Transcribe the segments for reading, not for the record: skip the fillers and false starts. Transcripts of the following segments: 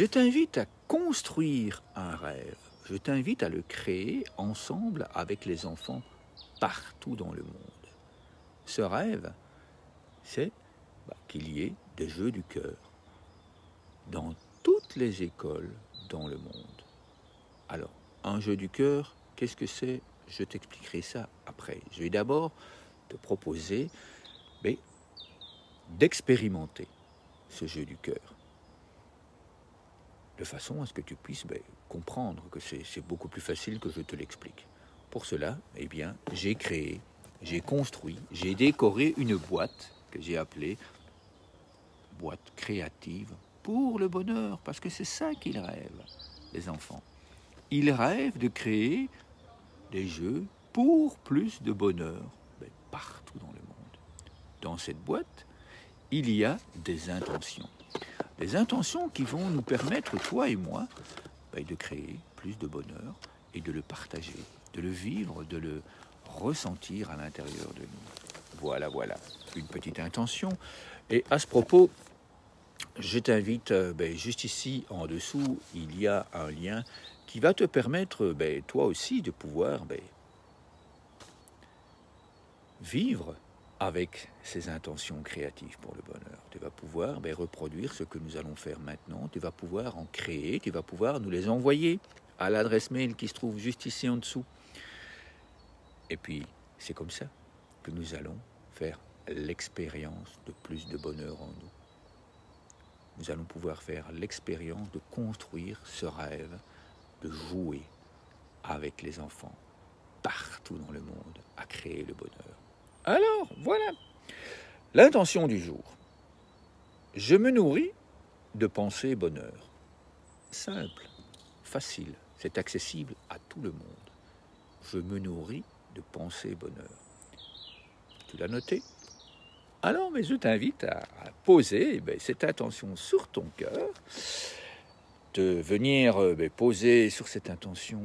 Je t'invite à construire un rêve. Je t'invite à le créer ensemble avec les enfants partout dans le monde. Ce rêve, c'est qu'il y ait des jeux du cœur dans toutes les écoles dans le monde. Alors, un jeu du cœur, qu'est-ce que c'est? Je t'expliquerai ça après. Je vais d'abord te proposer d'expérimenter ce jeu du cœur, de façon à ce que tu puisses comprendre que c'est beaucoup plus facile que je te l'explique. Pour cela, eh bien, j'ai créé, j'ai construit, j'ai décoré une boîte que j'ai appelée boîte créative pour le bonheur, parce que c'est ça qu'ils rêvent, les enfants. Ils rêvent de créer des jeux pour plus de bonheur partout dans le monde. Dans cette boîte, il y a des intentions. Des intentions qui vont nous permettre, toi et moi, de créer plus de bonheur et de le partager, de le vivre, de le ressentir à l'intérieur de nous. Voilà, une petite intention. Et à ce propos, je t'invite, juste ici en dessous, il y a un lien qui va te permettre, toi aussi, de pouvoir vivre avec ces intentions créatives pour le bonheur. Tu vas pouvoir reproduire ce que nous allons faire maintenant, tu vas pouvoir en créer, tu vas pouvoir nous les envoyer à l'adresse mail qui se trouve juste ici en dessous. Et puis, c'est comme ça que nous allons faire l'expérience de plus de bonheur en nous. Nous allons pouvoir faire l'expérience de construire ce rêve, de jouer avec les enfants partout dans le monde à créer le bonheur. Alors, voilà, l'intention du jour. Je me nourris de pensées bonheur. Simple, facile, c'est accessible à tout le monde. Je me nourris de pensées bonheur. Tu l'as noté? Alors, mais je t'invite à poser cette intention sur ton cœur, de venir poser sur cette intention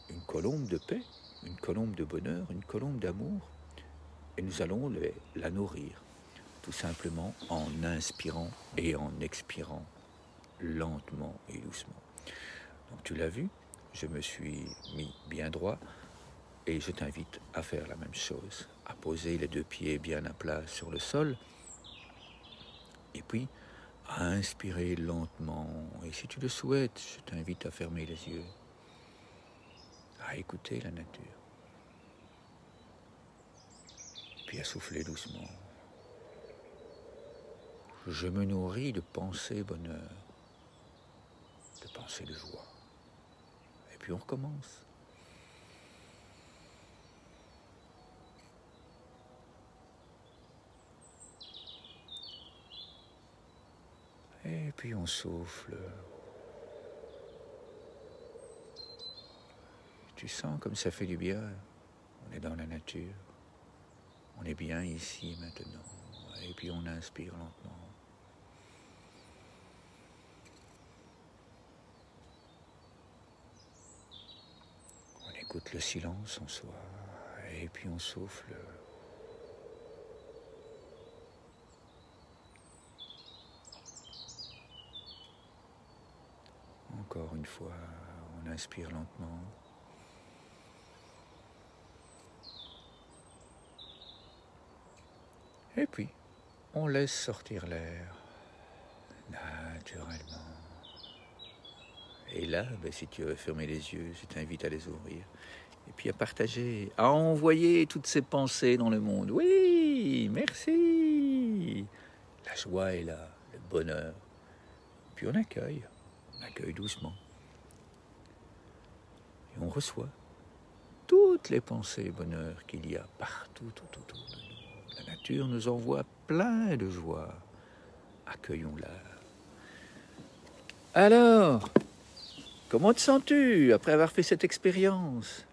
une colombe de paix, une colombe de bonheur, une colombe d'amour, et nous allons la nourrir, tout simplement en inspirant et en expirant, lentement et doucement. Donc tu l'as vu, je me suis mis bien droit, et je t'invite à faire la même chose, à poser les deux pieds bien à plat sur le sol, et puis à inspirer lentement, et si tu le souhaites, je t'invite à fermer les yeux, à écouter la nature, puis à souffler doucement. Je me nourris de pensées bonheur, de pensées de joie. Et puis on recommence. Et puis on souffle. Tu sens comme ça fait du bien. On est dans la nature. On est bien ici maintenant. Et puis on inspire lentement. On écoute le silence en soi. Et puis on souffle. Encore une fois, on inspire lentement. Et puis, on laisse sortir l'air, naturellement. Et là, si tu veux fermer les yeux, je t'invite à les ouvrir. Et puis à partager, à envoyer toutes ces pensées dans le monde. Oui, merci. La joie est là, le bonheur. Puis on accueille doucement. Et on reçoit toutes les pensées bonheur qu'il y a partout autour de nous. La nature nous envoie plein de joie. Accueillons-la. Alors, comment te sens-tu après avoir fait cette expérience?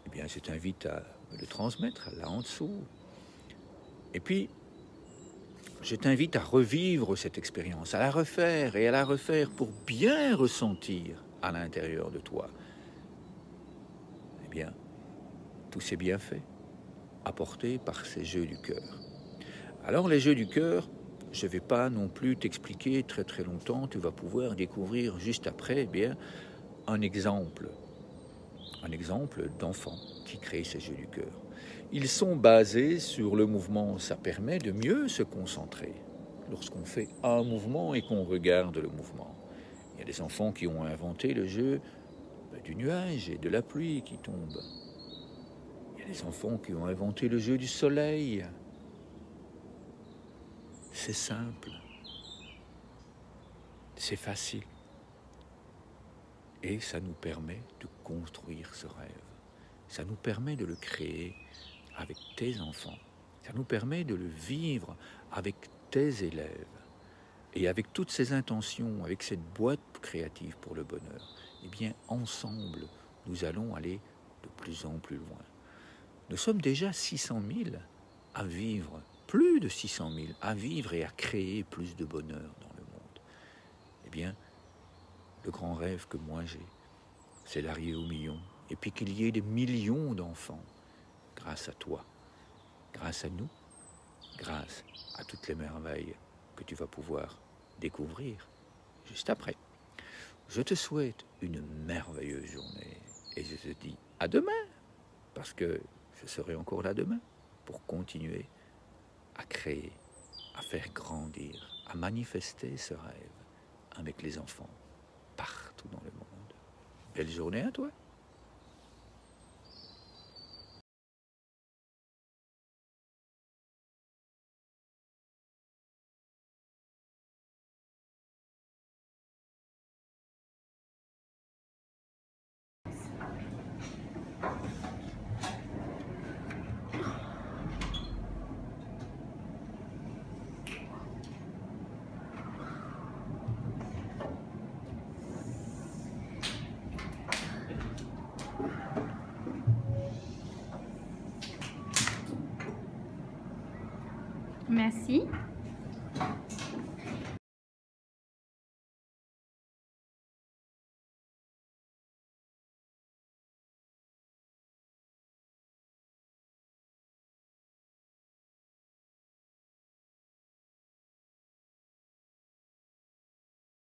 Eh bien, je t'invite à me le transmettre là en dessous. Et puis, je t'invite à revivre cette expérience, à la refaire et à la refaire pour bien ressentir à l'intérieur de toi, eh bien, tous ces bienfaits apportés par ces jeux du cœur. Alors, les jeux du cœur, je ne vais pas non plus t'expliquer très longtemps. Tu vas pouvoir découvrir juste après un exemple d'enfant qui crée ces jeux du cœur. Ils sont basés sur le mouvement. Ça permet de mieux se concentrer lorsqu'on fait un mouvement et qu'on regarde le mouvement. Il y a des enfants qui ont inventé le jeu du nuage et de la pluie qui tombe. Il y a des enfants qui ont inventé le jeu du soleil. C'est simple. C'est facile. Et ça nous permet de construire ce rêve. Ça nous permet de le créer avec tes enfants. Ça nous permet de le vivre avec tes élèves. Et avec toutes ces intentions, avec cette boîte créative pour le bonheur, eh bien, ensemble, nous allons aller de plus en plus loin. Nous sommes déjà 600 000 à vivre, plus de 600 000 à vivre et à créer plus de bonheur dans le monde. Eh bien, le grand rêve que moi j'ai, c'est d'arriver aux millions, et puis qu'il y ait des millions d'enfants, grâce à toi, grâce à nous, grâce à toutes les merveilles que tu vas pouvoir découvrir juste après. Je te souhaite une merveilleuse journée, et je te dis à demain, parce que je serai encore là demain pour continuer à créer, à faire grandir, à manifester ce rêve avec les enfants partout dans le monde. Belle journée à toi. Merci.